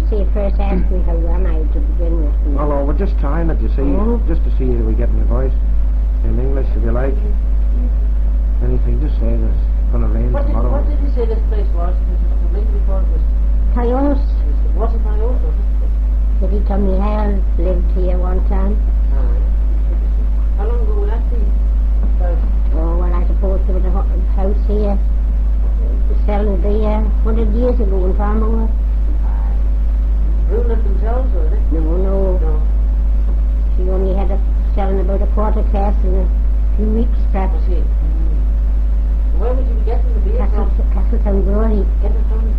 say first ask me how am I to begin with. Oh, we're just trying it, you see, just to see if we get any voice in English, if you like. Anything, just say there's going to rain tomorrow. What did you say this place was? The week before it was... Tyos. Was it Tyos, was it? Did he tell me how lived here one time? How long ago will that be? Oh, well, I suppose there was a house here selling beer 100 years ago in Farmoor. Brewing it themselves, was it? No. She only had it selling about a quarter cask in a few weeks, perhaps. Where would you be getting the beer from? Castletown Brewery. Get it from the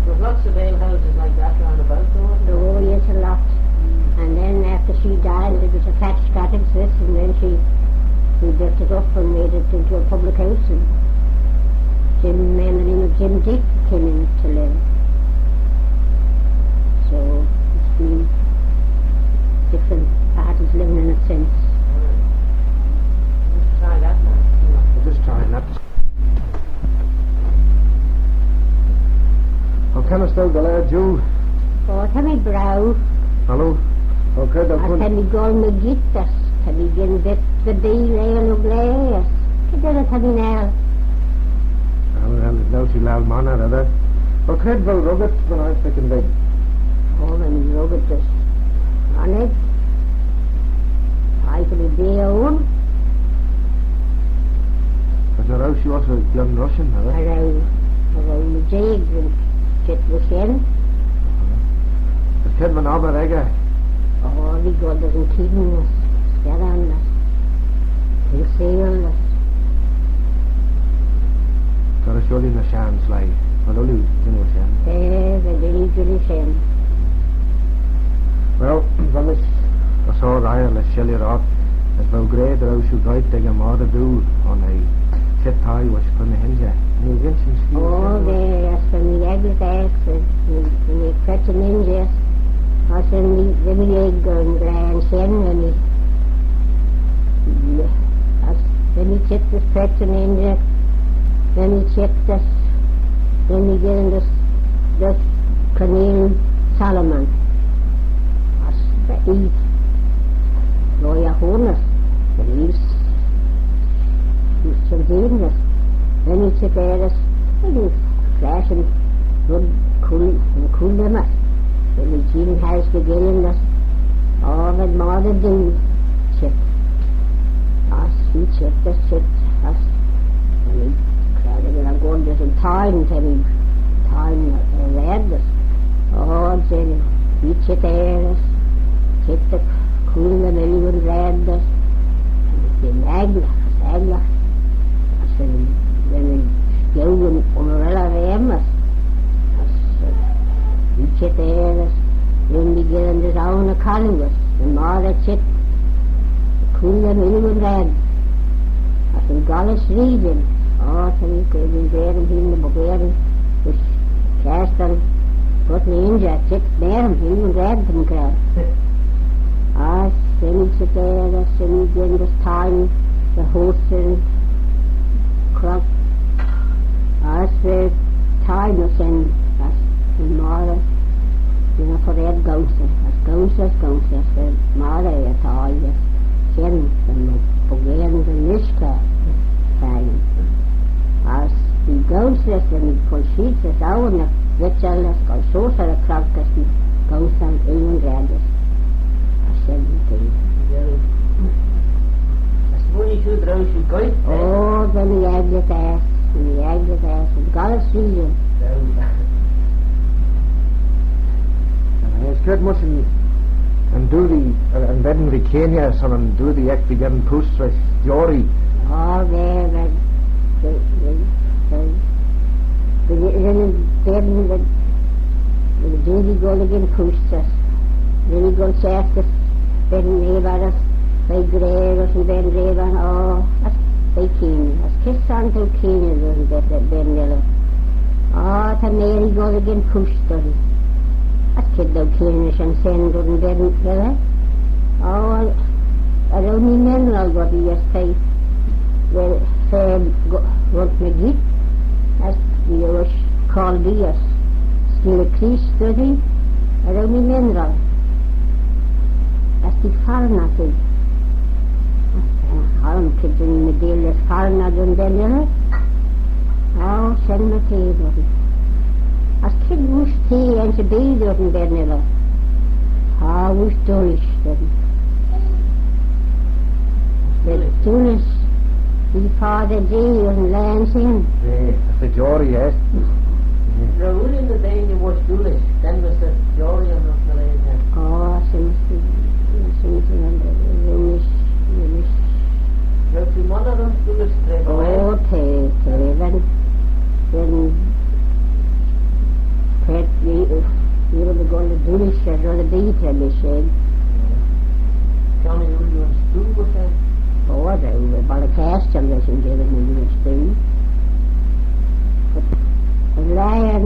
There's lots of ale houses like that round about, though. Oh, yes, a lot. And then after she died, it was a thatched cottage, this, and then she built it up and made it into a public house. And Jim, man, the name of Jim Dick, came in to live. So it's been different parties living in it since. Just try that now. We're just trying that. Oh, can I still go there, Jew? Oh, can I brow? Hello? Okay, they'll I can we go me get us? Can we get the bee rail of glass? Can you tell me now? Well, now she'll have manner, are there? Okay, they'll rub it when I'm sticking big. Oh, when you rub it just on it. I can be own. Because her house, she was a young Russian, are there? Around the jigs and shit was in. The kid went over again. Oh, the God doesn't keep us. Get on us. He'll sail us. Got a surely in the chance, like, but only, you know, chance. There's a dilly shin. Well, that's all right, let's shell it off. As well great that I should write the Moddey Dhoo on a chip tie which put the hinge at. And you get some skills. Oh, there's when the egg is asked, when you catch an ninja, or when the egg and grand shin, when he chip this catch an ninja, then he chip this, then he get in this Cornel Solomon. That's the eat. Lawyer Horner, but he's some dangerous. Then he took us, and he flash and good cool them us. Then he Jim has the getting us all the Moddey Dhoo chip. Us, he chipped us, us. And he cried that I'm going to some time read us. Oh, then he chipped us, chipped the cool the million read us. And it's Agla. I said, when we go in Umbrella Remus, we sit there, when we get in the town of Collingwood, and Mother sit, cool the million red. I said, Gallus region, oh, so we could be there and in the Bulgarian, which cast on, put me in there, sit there, and million red from crowd. Ah, then we sit there, then we get in this time, the host and crop. That's the time was in Mooar, you know, for that gouser. That's the Mooar at all, yes. Sen, and the Bulgarians and Mishka time. As the gousers and the sheets is out and the Richard got so sort of crop as the gouser and England graders. I said the thing. That's 22 drones you got. Oh, then the egg is ass. And the egg is ass. And Gallus region. It's good much and do the and then the Kenya son and do the act again post with Eary. Oh, there, the duty go again pushed us. Then he goes after Ben Reber, by Gregor and Ben Reber. Oh, that's by Kenya. That's kissed on to Kenya, doesn't that Ben Reber. Oh, the Mary goes again pushed us. That kid though Kenya and send doesn't Ben Reber. Oh, I don't remember all what he just said. Well, want me git. That's the Tis study, er ook niet minder. Als die farna toe. Halm kitten met deel farna doen bellen. Nou, zijn we thee doen. Als kind moest thee en ze bij doen bellen. Moest doorlichten. De tunis, die vader die een lijn zien. Nee, dat is de Jory, hè. The rule in the day you was foolish, then was the Jory of the lane. Oh, sinds Well, die man had ons foolish straight away. oh, when Pet, you were going to do this, or the beat, and they said, Johnny, you was fool with that? oh, they were about a cast of this and giving me this thing. But the lion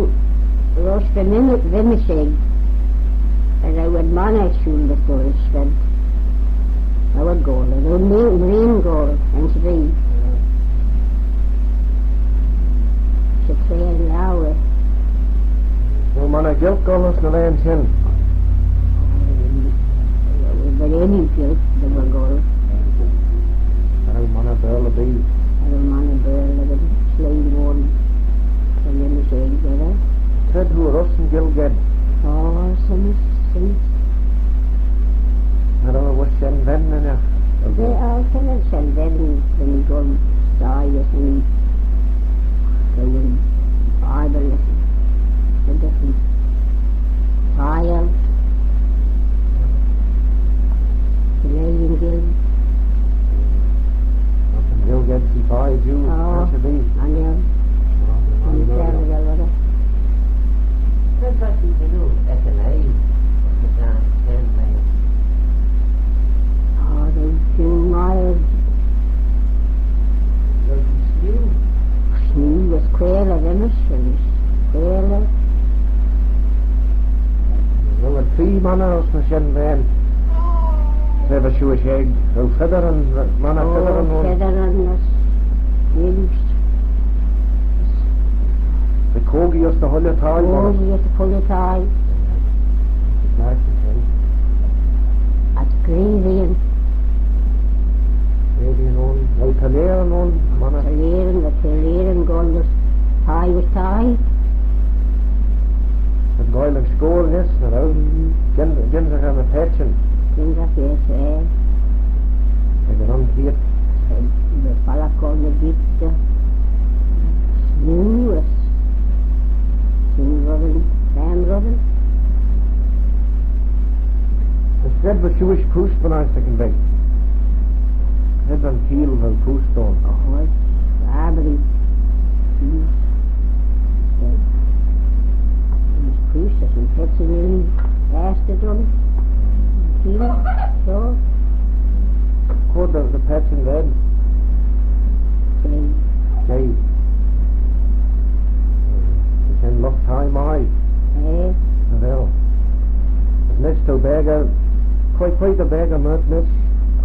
was the mimicking, and I would manage you the first, and I would go, and I would marine go, and to be. To play an hour. Well, man, I guilt gollus na land hin. But any guilt, they were going. I don't man a burl a bee. I don't mind a bird, I would slay one, and then the shade together. Said who are us and Gilged. Oh, some. I don't know what's Shen Ven in there. They all kind of send them when you go and die and they will Bible the different fire, the Canadian Guild. Nothing Gilged see by you. Oh, To be. I know. And you tell me a lot of. That's what you can do, FNA, the time, 10 May. Oh, they do miles. Sneeuw was kwelen, immers, en kwelen. Well, the 3 manna us na Shen Ven. Never show a shag. So feather and manna feather and Oh, one. feather and us. Used. The Kogi us the whole time. Oh, we had to pull it high. Nice and thing. At Greenville. Maybe an on. No Talair and on. Manna. The leren going was tie was tie. The Goyle and score this. Na rau. Gins are on the patchen. Things like this, Like an unkeep. The fella called the bit smooth. Sam Robin. The thread was Jewish post when I was taken back. Head on heels and post on. Oh, it's Arbory. These priests and pets in really asked it on. So, Caught the patch in bed. Hey. You can look time eye. Well. Next to beggar, quite a beggar miss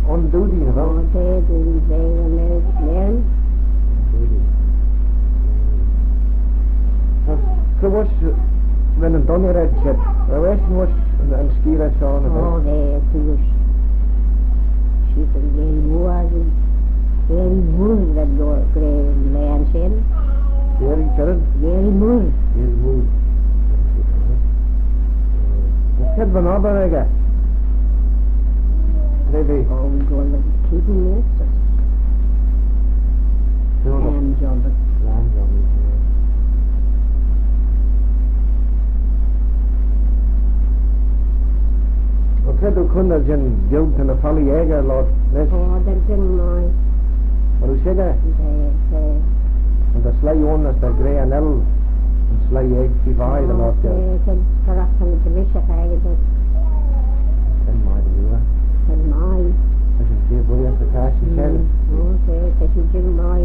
on duty, you know. oh, they do they learn. So what's when I'm done with that shit? I reckon what's and ski that on Oh, about. they do sheep and very Mooar and very wool that go grey lands in. Very good. Very wool. He's moved. The kid van Arbory. Maybe. Oh, we go and keeping this. No, no. And job. Land on it. Okay, du kunde sin guilt in a folly jäger lot. Oh, that's in my. Vad du säger? They. And the slay on as the grey and L and slay egg si vai the lot. They said, correct on the bishop, I get Sen my do it. and my. I can see a boy at the cash and shell. Oh, they should do my.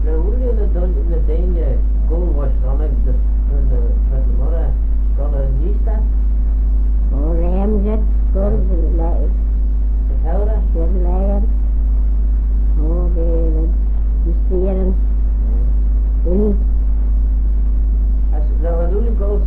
The rule in the day, gold was Ronague, the mother, got a yeast that. Oh, rams it, gold, the Howder? land. Oh, they steering. As the rule goes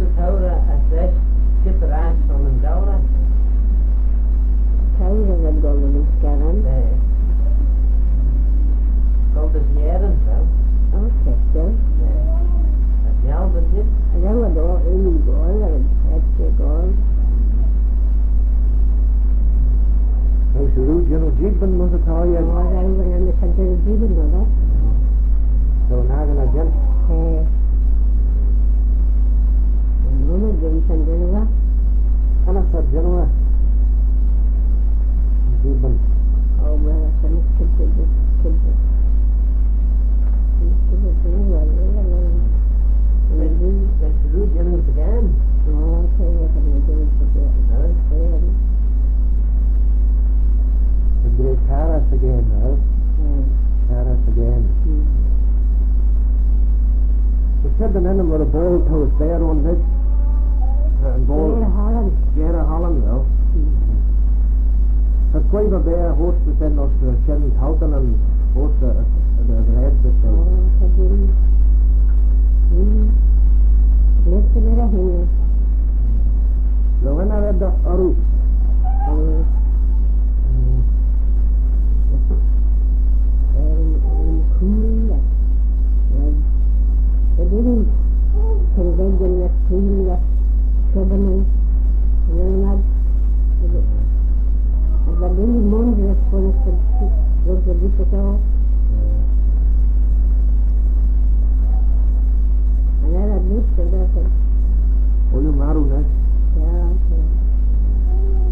had an enemy with a ball to his bear on it. And ball. Gera Holland, well. Het kwam bij bear hoort te zijn als Ken Houten en hoort de red te zijn. So when I read the Aru.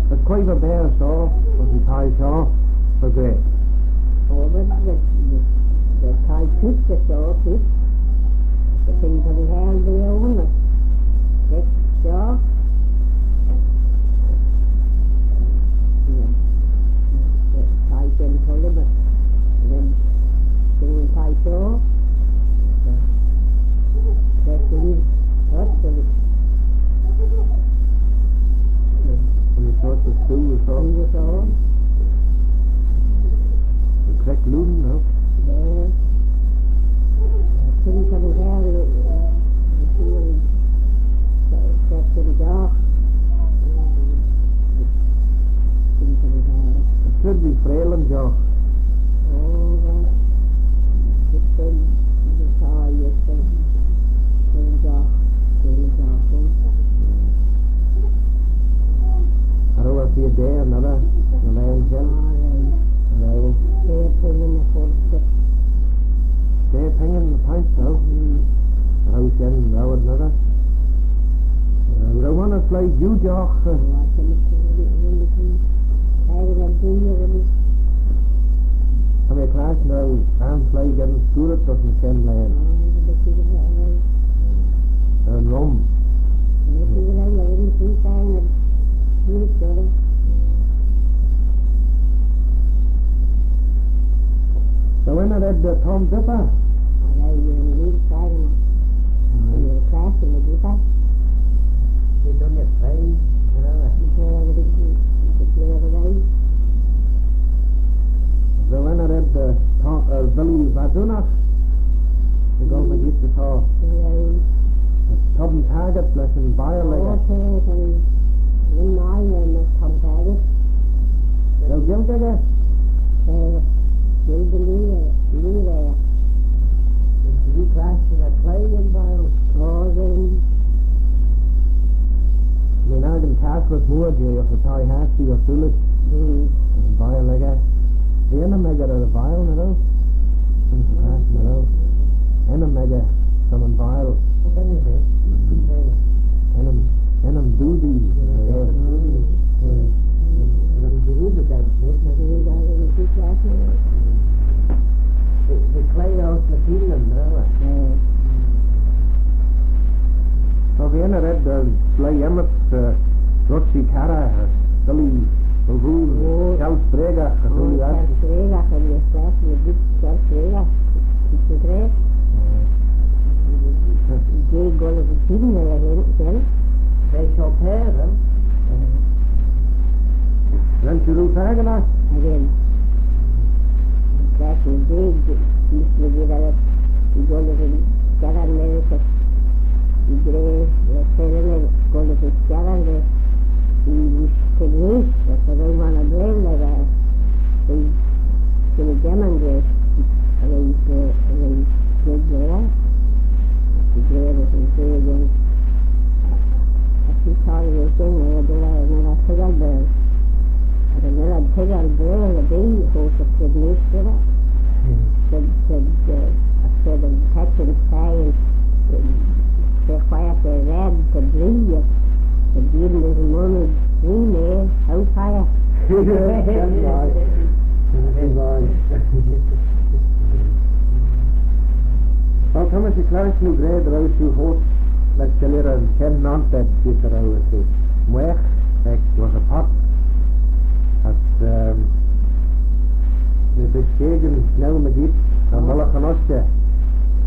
Het kwam bij bear zo, was een taai zo, vergreep. The Thai took the saw, the thing that we had the owner. Next jaw. The Thai can hold him, then the Thai saw. The thing hurt the When you thought the stew was all. The correct loom, no? Yeah. Things that we had, set to the jaw. Things that we had. It should be frail and jaw. Oh, well, it's been the Thai, it's been the jaw. I don't want to see a day another, the land gel. They're pinging the pints now. I was getting now another. I want to play you, Jock. I'm a class now. I'm playing getting school at doesn't send land. And rum. So when I read the Tom Dipper, They don't get paid, so when I read the Billy Vadunach, the government used to talk Tom Taggart lesson Biolegger. No Gilgagger? Did you crash in a clay in Biles? The American Castle at Mooar, of the Thai Hasty or Sulit, and Biolegger. The Enamega are the Vile, you know? Enamega, some in Vile. Enam Doody. The clay out the field, So the end of that, Slay Emmett, Rochi Cara, Billy, Who, Charles Brega, who they shall tear them. Then to do Fagana. Again, that's a big, Mr. Vidal, you go to the America, you grey, the Serena, go to the Scaran, you can that's a very one of them, like that. They demonstrate, they get there, the grey was in say again. He thought he was saying, and I said, I'll and then I'd take out a girl and a baby who was a administrator. I said, the catching science, the quiet, the red, the blue, the being is money, green, how fire. Well, Thomas, you class nu grade roos you host, let's tell you, and Ken Nonted, get the roos to Mooar, was a pot. De beschegen snel met iets van alle genosten.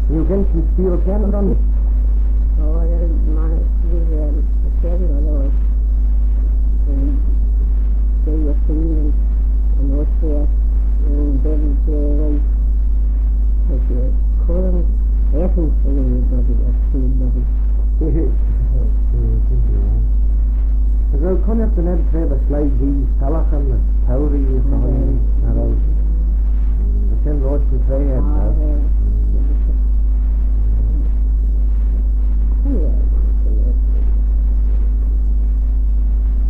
Je kent een spier kennen dan? Oh, the man is getting all those. They were feeling and what's there and then they if you couldn't essen for anybody or anybody. Well, come up the net trade a slide these Talachan and Tauri is the honey and all. The ten roads to tray and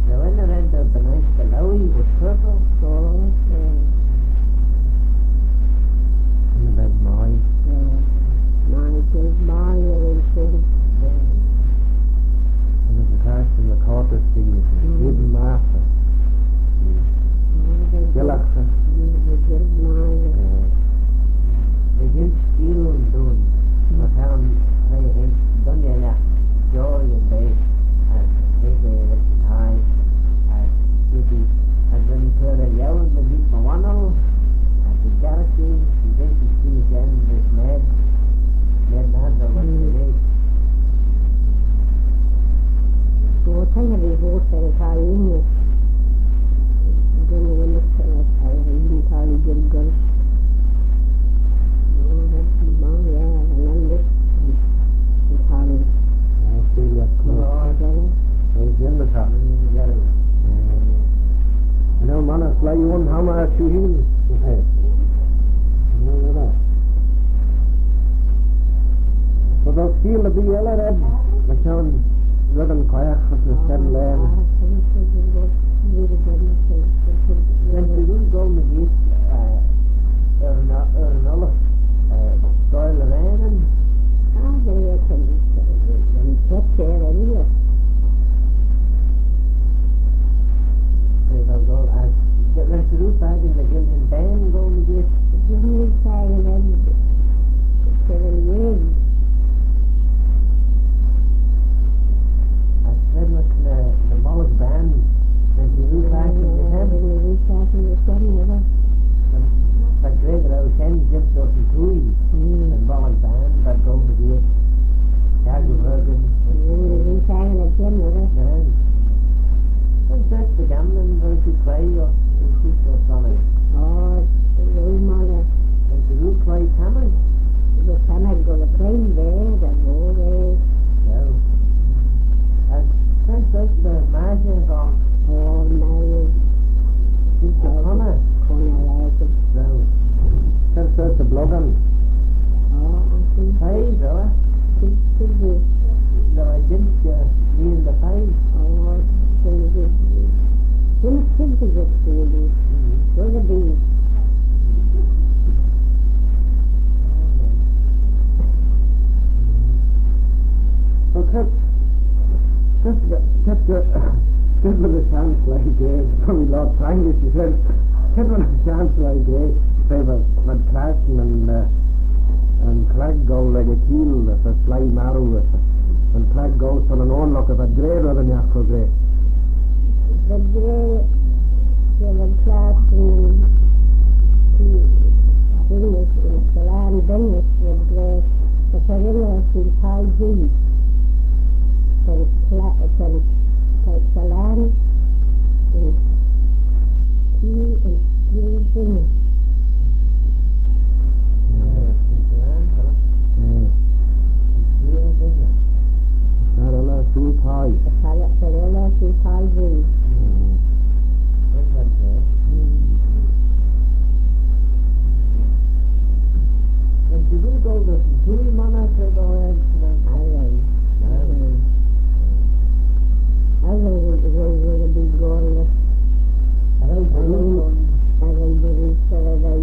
The winner end of the night below was purple. So, in the bed mine. mine kills mine and everything. And there's a cast in the quarter steam, hidden master. Gillachsa. The huge steel and done. The town playing done they left joy and bay and they gave it time and Judy and when he turned a yell and beneath my one and the galaxy he went to see again this mad Nazar was today. So tenho de volta a carinha. Dona Ana a invitar o Gilgal. Oh, that's mom, yeah, and then this and Tommy. I feel that close. I was in the top. You know, man, I fly one hammer at you here. Okay. No. So they'll feel the BL red. The town Rudden Kayak was the seven land. When we do go with this Ernella Doyle Raven, They can get there anyway. they'll go as let's do back in the Gillian Band go with this. Give me saying them 7 years. I said with the Moloch Band, when you do back in the head, but greater I was 10 Jim Dawson Tui, the Moloch Band, but go with this. Jaguarbergen, and that's the gambling, those who play or who or something. Oh, the room on it. And the who play Cameron. The Cameron go to play there, the go there. No. And since that's the margins on Oh, now since the corner. like it. No. Since there's the blogging. Oh, I think Pay, though. could be. No, I didn't need the pay. Oh, things is. Some kids are just really. Go to be. So just with a chance like this, probably Lord Frangus, he said, just with a chance like this, say that Clarkson and Clegg go like a keel, if a fly marrow, and Clegg goes on an own look, if a grey rather than Yachco grey. The grey, the Clarkson and Dennis, the land Dennis, the grey, the Ferrilla, the high G. The land and tea and green. Sarala Sultai. The Ferrilla, the high G. When you do go to Tui Mana, say go ahead. I think it was a big goal. I don't believe that I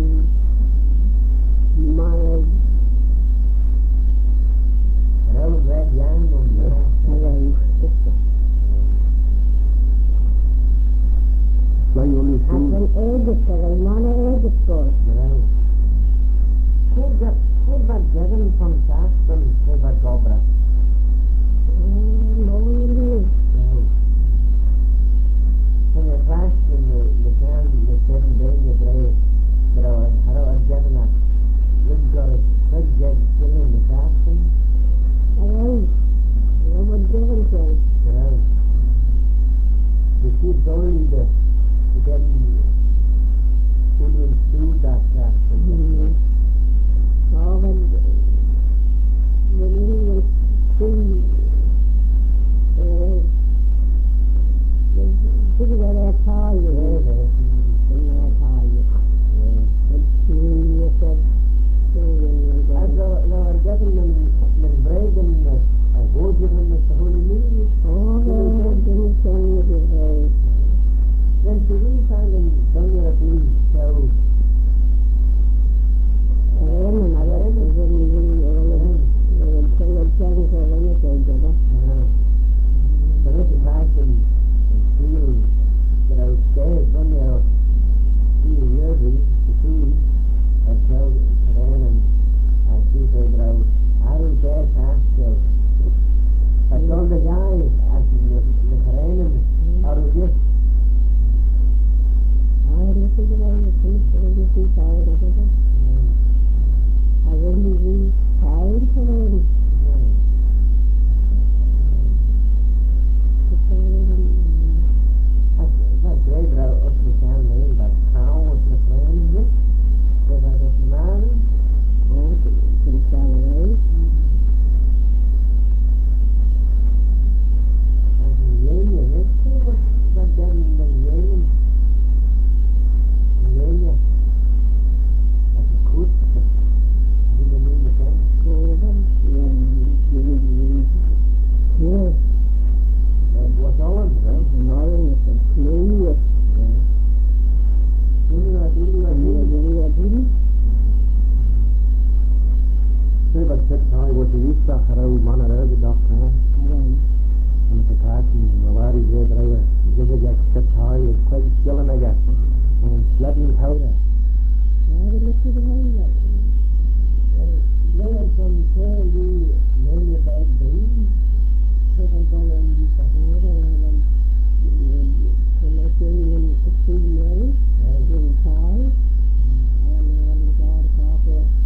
mild. And I was red young on Fly only I've two. been aged, I want to age it for. Who got getting from that? said I was the east back around man around the doctor. And the cat and the worry did over. Give a get set high is quite skilling again. And sledding powder. There some fairly many bad things. If I go in the water and collecting and seeing money, in time, and then the guard coffee.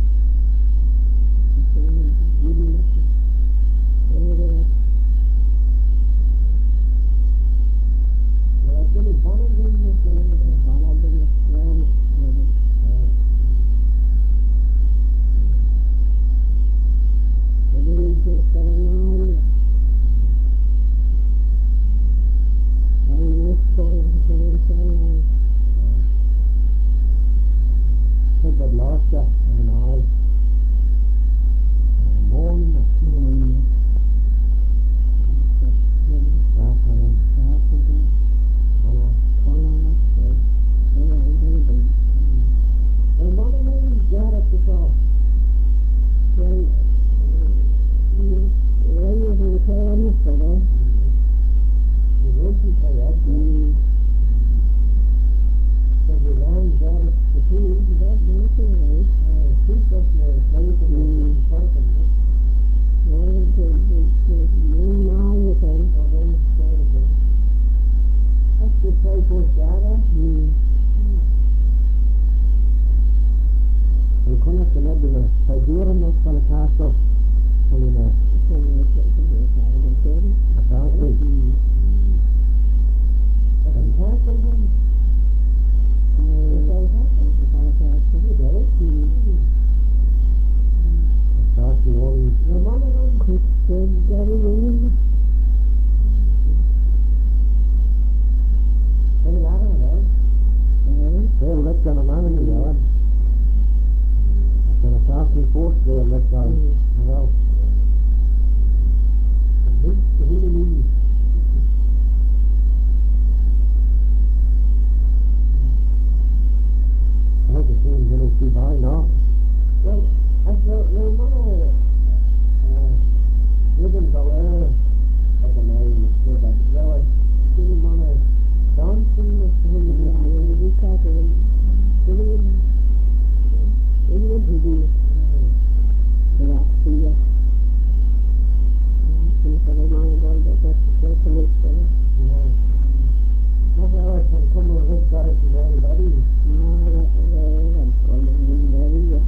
Very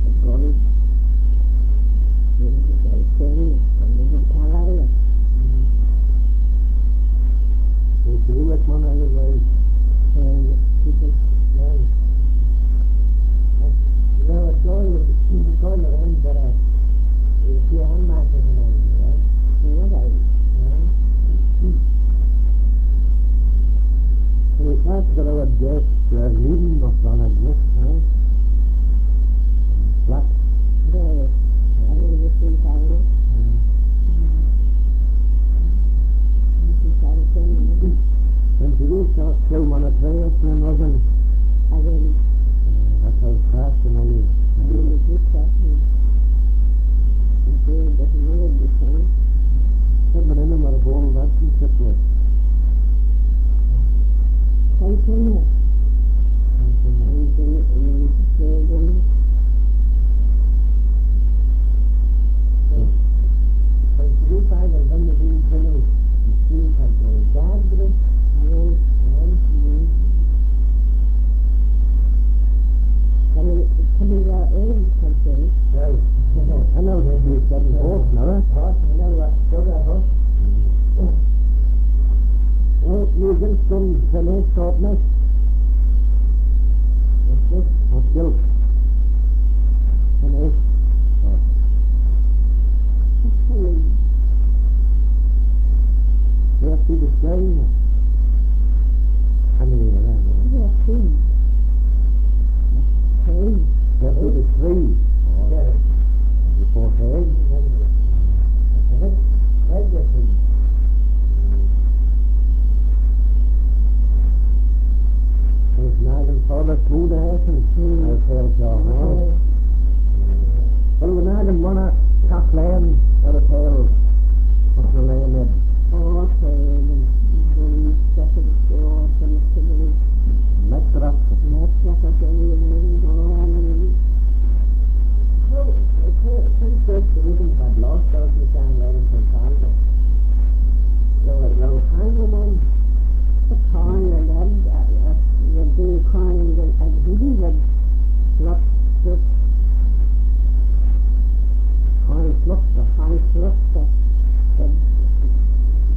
cluster.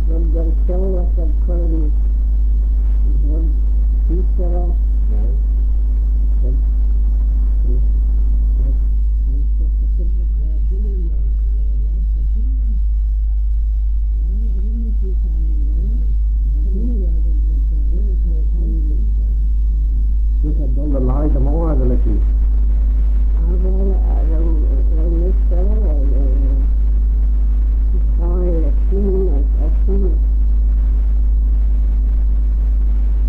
The show was the colony. One pizza. This had done the lie the more the lucky.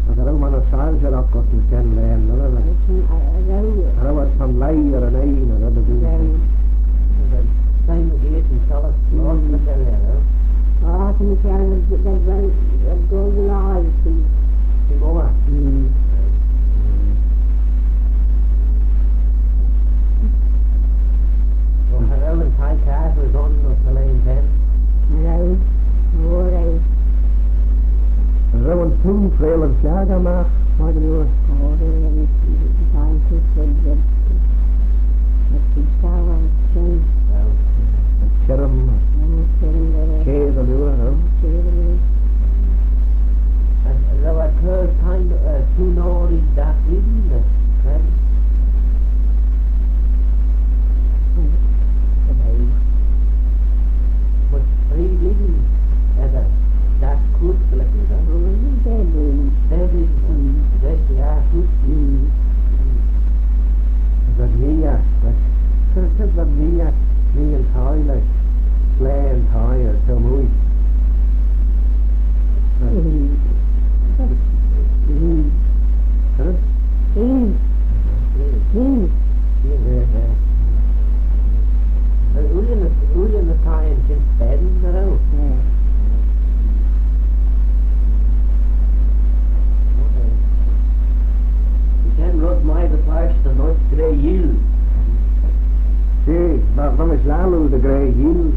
Agarau man a sal ser ak got in ken len, no no. Agarau some lie or an ein or other thing. Time of gate and tell us Lord the Kellera. Ah, can you tell the golden eyes? The Mooar. So Harrell and Ty Cass was on the Lane 10. Hello, Mooar. Agarau an tún frail an flag amach, what do you Oh, they time to say that the pizza was changed. Cherum, Cade or do And there were third time two Norries that evening. But three living as a that could like that. That Mia, that Mia, me and Ty like Slay and Ty or Tomui. Ulen the Ty and Jim Bedden, you know. Ken rod my the flash the North Grey Yield. See, maar van is Lalu de Grey Hill.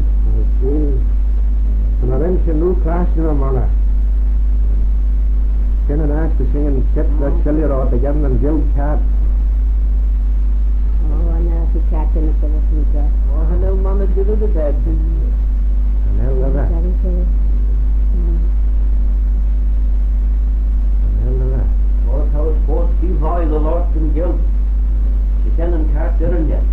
En dan wens je nu klaasje naar mannen. Kennen naast te zingen, zet dat cellier de gemmen en gild cat. Oh, and if you catch in the Philippines, Oh, I know Mama did it at that. En heel dat. What house both you buy the Lord and guild. You can't cast there and yet.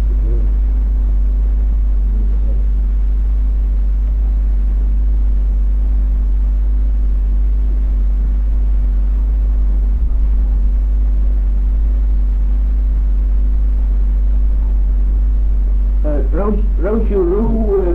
Roushu Roo